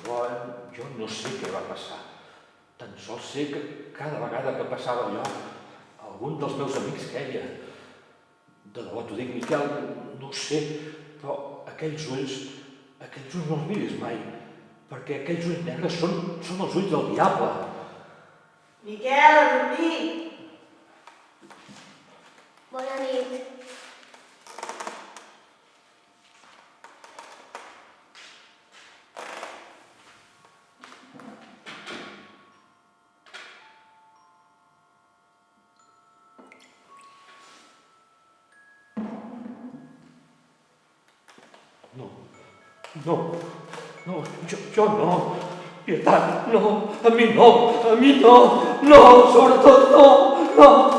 Però jo no sé què va passar. Tan sols sé que cada vegada que passava allò, algun dels meus amics queia. De debò t'ho dic, Miquel, no ho sé, però aquells ulls no els miris mai, perquè aquells ulls negres són els ulls del diable. Miquel, a dormir! Bona nit. No, jo no. Pietat, no, a mi no, sobretot no.